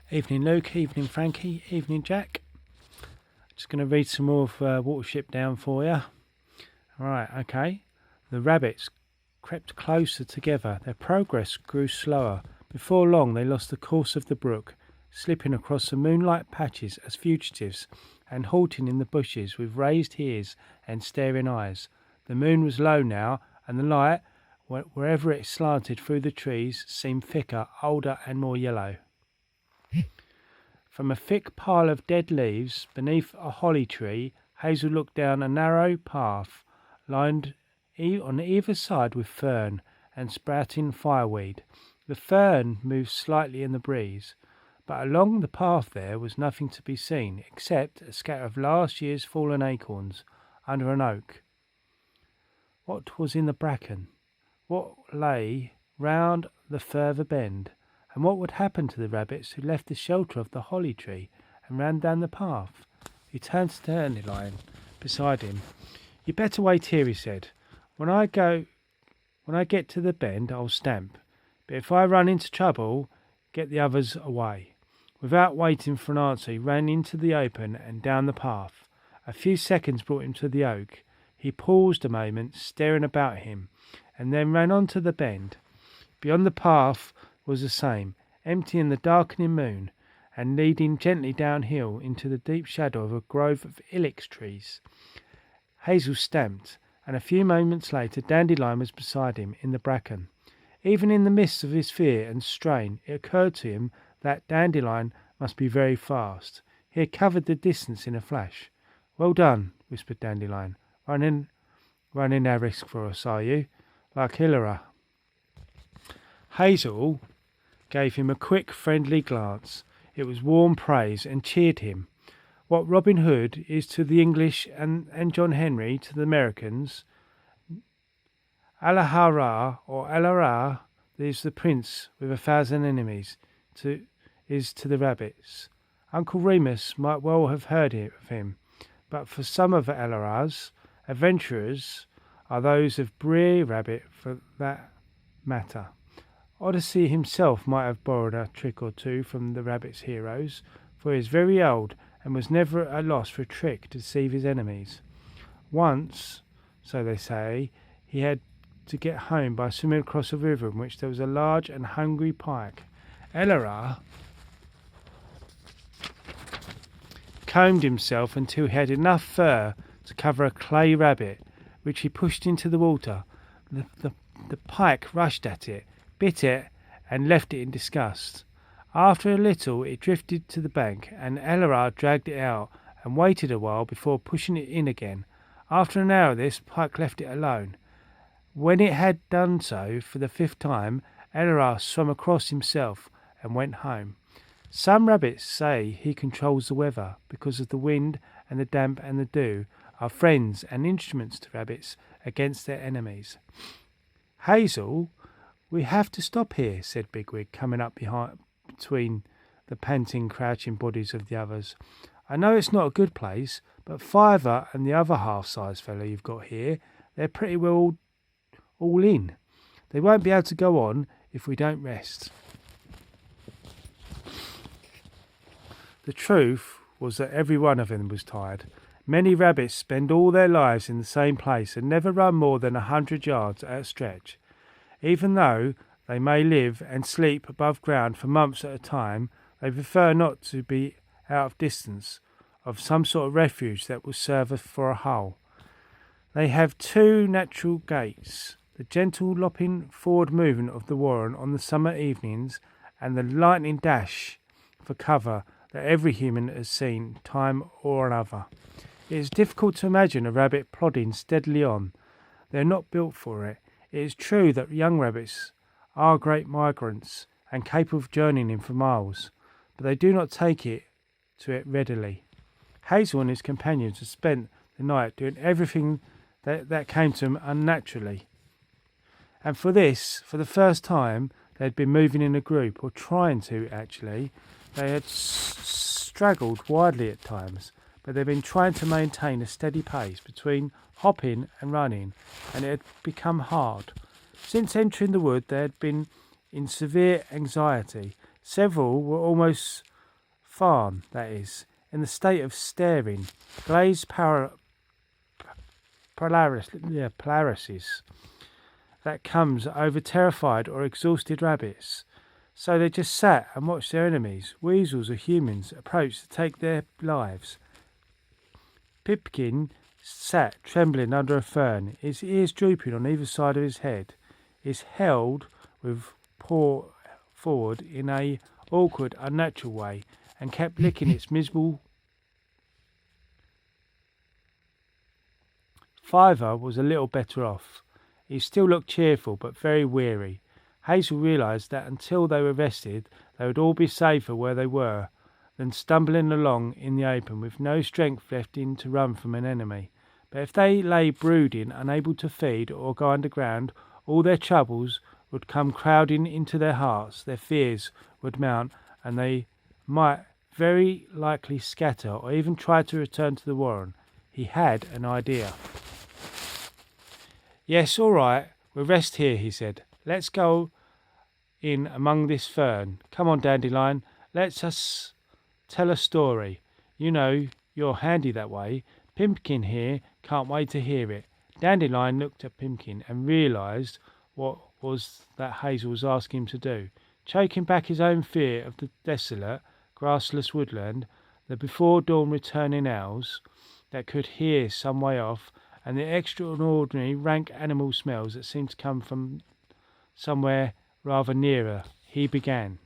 Evening Luke, evening Frankie, evening Jack. Just going to read some more of Watership Down for you. Right, okay. The rabbits crept closer together. Their progress grew slower. Before long they lost the course of the brook, slipping across the moonlight patches as fugitives, and halting in the bushes with raised ears and staring eyes. The moon was low now, and the light, wherever it slanted through the trees, seemed thicker, older, and more yellow. From a thick pile of dead leaves beneath a holly tree, Hazel looked down a narrow path, lined on either side with fern and sprouting fireweed. The fern moved slightly in the breeze, but along the path there was nothing to be seen except a scatter of last year's fallen acorns under an oak. What was in the bracken? What lay round the further bend? And what would happen to the rabbits who left the shelter of the holly tree and ran down the path? He turned to Dandelion beside him. "You'd better wait here," he said. When I get to the bend, I'll stamp. But if I run into trouble, get the others away." Without waiting for an answer, he ran into the open and down the path. A few seconds brought him to the oak. He paused a moment, staring about him, and then ran on to the bend. Beyond the path was the same, empty in the darkening moon, and leading gently downhill into the deep shadow of a grove of ilex trees. Hazel stamped, and a few moments later Dandelion was beside him in the bracken. Even in the midst of his fear and strain, it occurred to him that Dandelion must be very fast. He had covered the distance in a flash. "Well done," whispered Dandelion. Running our risk for us, are you? Like Hilary." Hazel gave him a quick, friendly glance. It was warm praise and cheered him. What Robin Hood is to the English and John Henry to the Americans, Alahara or Alara is the prince with 1,000 enemies is to the rabbits. Uncle Remus might well have heard of him, but for some of Alara's adventurers are those of Br'er Rabbit for that matter. Odyssey himself might have borrowed a trick or two from the rabbit's heroes, for he is very old and was never at a loss for a trick to deceive his enemies. Once, so they say, he had to get home by swimming across a river in which there was a large and hungry pike. Elora combed himself until he had enough fur to cover a clay rabbit, which he pushed into the water. The pike rushed at it, bit it, and left it in disgust. After a little it drifted to the bank, and Elora dragged it out and waited a while before pushing it in again. After an hour of this, Pike left it alone. When it had done so for the 5th time, Elora swam across himself and went home. Some rabbits say he controls the weather, because of the wind and the damp and the dew are friends and instruments to rabbits against their enemies. "Hazel, we have to stop here," said Bigwig, coming up between the panting, crouching bodies of the others. "I know it's not a good place, but Fiver and the other half-sized fellow you've got here, they're pretty well all in. They won't be able to go on if we don't rest." The truth was that every one of them was tired. Many rabbits spend all their lives in the same place and never run more than 100 yards at a stretch. Even though they may live and sleep above ground for months at a time, they prefer not to be out of distance of some sort of refuge that will serve for a hole. They have 2 natural gaits, the gentle lopping forward movement of the warren on the summer evenings and the lightning dash for cover that every human has seen time or another. It is difficult to imagine a rabbit plodding steadily on. They are not built for it. It is true that young rabbits are great migrants and capable of journeying for miles, but they do not take to it readily. Hazel and his companions had spent the night doing everything that came to them unnaturally. And for the first time, they had been moving in a group, or trying to actually. They had straggled widely at times, but they had been trying to maintain a steady pace between hopping and running, and it had become hard. Since entering the wood, they had been in severe anxiety. Several were almost Fawn, that is, in the state of staring, glazed paralysis that comes over terrified or exhausted rabbits. So they just sat and watched their enemies, weasels or humans, approach to take their lives. Pipkin sat trembling under a fern, his ears drooping on either side of his head, his held with paw forward in a awkward, unnatural way, and kept licking its miserable. Fiver was a little better off. He still looked cheerful, but very weary. Hazel realised that until they were rested, they would all be safer where they were than stumbling along in the open with no strength left in to run from an enemy. But if they lay brooding, unable to feed or go underground, all their troubles would come crowding into their hearts, their fears would mount, and they might very likely scatter or even try to return to the warren. He had an idea. "Yes, all right, we'll rest here," he said. "Let's go in among this fern. Come on, Dandelion, let us tell a story. You know, you're handy that way. Pimpkin here can't wait to hear it." Dandelion looked at Pimpkin and realised what was that Hazel was asking him to do. Choking back his own fear of the desolate, grassless woodland, the before dawn returning owls that could hear some way off, and the extraordinary rank animal smells that seemed to come from somewhere rather nearer, he began.